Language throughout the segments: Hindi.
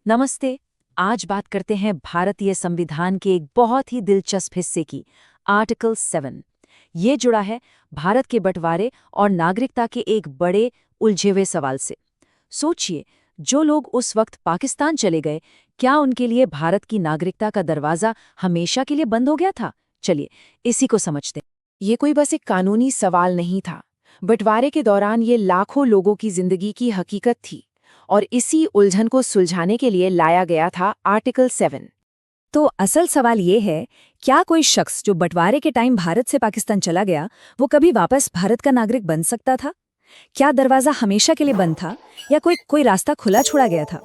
नमस्ते। आज बात करते हैं भारतीय संविधान के एक बहुत ही दिलचस्प हिस्से की, आर्टिकल 7। ये जुड़ा है भारत के बंटवारे और नागरिकता के एक बड़े उलझे हुए सवाल से। सोचिए, जो लोग उस वक्त पाकिस्तान चले गए, क्या उनके लिए भारत की नागरिकता का दरवाज़ा हमेशा के लिए बंद हो गया था? चलिए, इसी को समझते हैं। ये कोई बस एक कानूनी सवाल नहीं था। बंटवारे के दौरान ये लाखों लोगों की जिंदगी की हकीकत थी और इसी उलझन को सुलझाने के लिए लाया गया था आर्टिकल 7। तो असल सवाल ये है, क्या कोई शख्स जो बंटवारे के टाइम भारत से पाकिस्तान चला गया, वो कभी वापस भारत का नागरिक बन सकता था? क्या दरवाजा हमेशा के लिए बंद था या कोई रास्ता खुला छोड़ा गया था?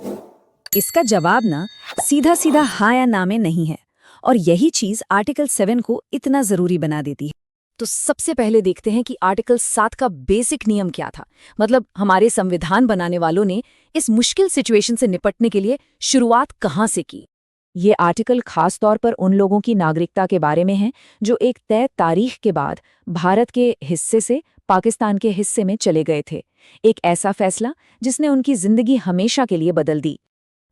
इसका जवाब ना सीधा सीधा हाँ या ना में नहीं है, और यही चीज आर्टिकल 7 को इतना जरूरी बना देती है। तो सबसे पहले देखते हैं कि आर्टिकल 7 का बेसिक नियम क्या था। मतलब हमारे संविधान बनाने वालों ने इस मुश्किल सिचुएशन से निपटने के लिए शुरुआत कहाँ से की। ये आर्टिकल खास तौर पर उन लोगों की नागरिकता के बारे में है जो एक तय तारीख के बाद भारत के हिस्से से पाकिस्तान के हिस्से में चले गए थे। एक ऐसा फैसला जिसने उनकी जिंदगी हमेशा के लिए बदल दी।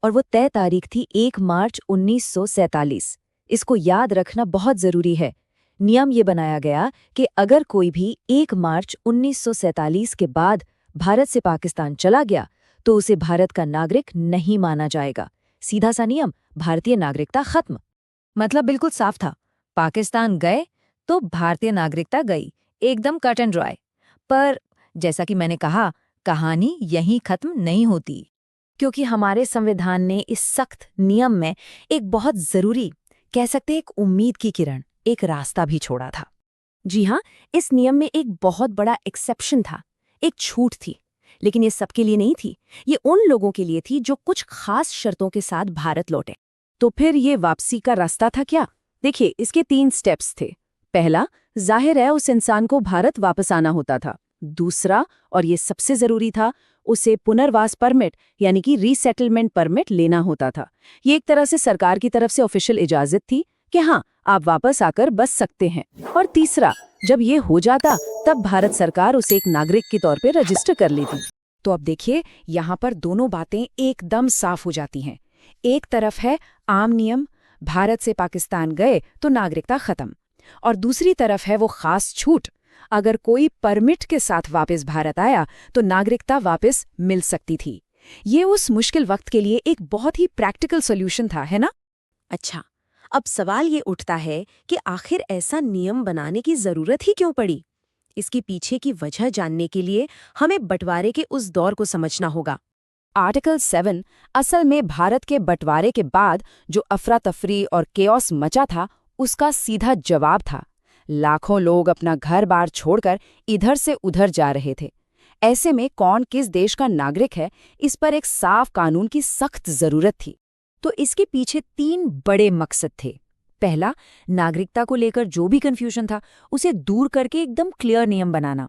और वो तय तारीख थी 1 मार्च 1947। इसको याद रखना बहुत जरूरी है। नियम ये बनाया गया कि अगर कोई भी 1 मार्च 1947 के बाद भारत से पाकिस्तान चला गया तो उसे भारत का नागरिक नहीं माना जाएगा। सीधा सा नियम, भारतीय नागरिकता खत्म। मतलब बिल्कुल साफ था, पाकिस्तान गए तो भारतीय नागरिकता गई, एकदम कट एंड ड्राई। पर जैसा कि मैंने कहा, कहानी यहीं खत्म नहीं होती, क्योंकि हमारे संविधान ने इस सख्त नियम में एक बहुत जरूरी, कह सकते एक उम्मीद की किरण, एक रास्ता भी छोड़ा था। जी हाँ, इस नियम में एक बहुत बड़ा एक्सेप्शन था, एक छूट थी। लेकिन ये सबके लिए नहीं थी, ये उन लोगों के लिए थी जो कुछ खास शर्तों के साथ भारत लौटे। तो फिर ये वापसी का रास्ता था क्या? देखिए, इसके 3 स्टेप्स थे। पहला, जाहिर है उस इंसान को भारत वापस आना होता था। दूसरा, और ये सबसे जरूरी था, उसे पुनर्वास परमिट यानी कि रीसेटलमेंट परमिट लेना होता था। ये एक तरह से सरकार की तरफ से ऑफिशियल इजाजत थी कि हाँ, आप वापस आकर बस सकते हैं। और तीसरा, जब ये हो जाता तब भारत सरकार उसे एक नागरिक के तौर पे रजिस्टर कर लेती। तो अब देखिए, यहाँ पर दोनों बातें एकदम साफ हो जाती हैं। एक तरफ है आम नियम, भारत से पाकिस्तान गए तो नागरिकता खत्म, और दूसरी तरफ है वो खास छूट, अगर कोई परमिट के साथ वापस भारत आया तो नागरिकता वापस मिल सकती थी। ये उस मुश्किल वक्त के लिए एक बहुत ही प्रैक्टिकल सॉल्यूशन था, है ना? अच्छा, अब सवाल ये उठता है कि आखिर ऐसा नियम बनाने की जरूरत ही क्यों पड़ी? इसके पीछे की वजह जानने के लिए हमें बंटवारे के उस दौर को समझना होगा। आर्टिकल 7 असल में भारत के बंटवारे के बाद जो अफरा तफरी और केओस मचा था, उसका सीधा जवाब था। लाखों लोग अपना घर बार छोड़कर इधर से उधर जा रहे थे। ऐसे में कौन किस देश का नागरिक है, इस पर एक साफ कानून की सख्त जरूरत थी। तो इसके पीछे 3 बड़े मकसद थे। पहला, नागरिकता को लेकर जो भी कंफ्यूजन था उसे दूर करके एकदम क्लियर नियम बनाना।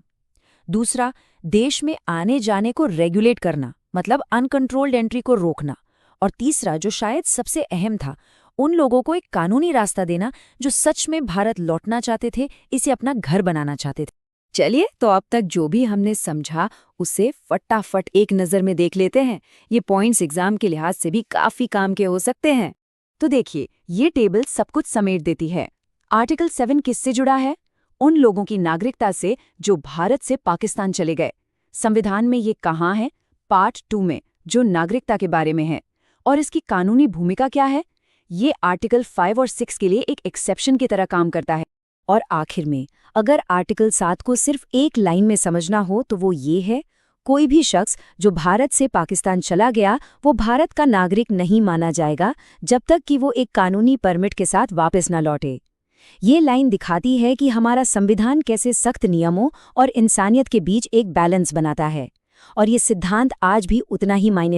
दूसरा, देश में आने जाने को रेगुलेट करना, मतलब अनकंट्रोल्ड एंट्री को रोकना। और तीसरा, जो शायद सबसे अहम था, उन लोगों को एक कानूनी रास्ता देना जो सच में भारत लौटना चाहते थे, इसे अपना घर बनाना चाहते थे। चलिए, तो अब तक जो भी हमने समझा उसे फटाफट एक नज़र में देख लेते हैं। ये पॉइंट्स एग्जाम के लिहाज से भी काफ़ी काम के हो सकते हैं। तो देखिए, ये टेबल सब कुछ समेट देती है। आर्टिकल 7 किससे जुड़ा है? उन लोगों की नागरिकता से जो भारत से पाकिस्तान चले गए। संविधान में ये कहाँ है? पार्ट 2 में, जो नागरिकता के बारे में है। और इसकी कानूनी भूमिका क्या है? ये आर्टिकल 5 और 6 के लिए एक एक्सेप्शन की तरह काम करता है। और आखिर में, अगर आर्टिकल 7 को सिर्फ एक लाइन में समझना हो तो वो ये है, कोई भी शख्स जो भारत से पाकिस्तान चला गया वो भारत का नागरिक नहीं माना जाएगा जब तक कि वो एक कानूनी परमिट के साथ वापस न लौटे। ये लाइन दिखाती है कि हमारा संविधान कैसे सख्त नियमों और इंसानियत के बीच एक बैलेंस बनाता है, और ये सिद्धांत आज भी उतना ही मायने रखता है।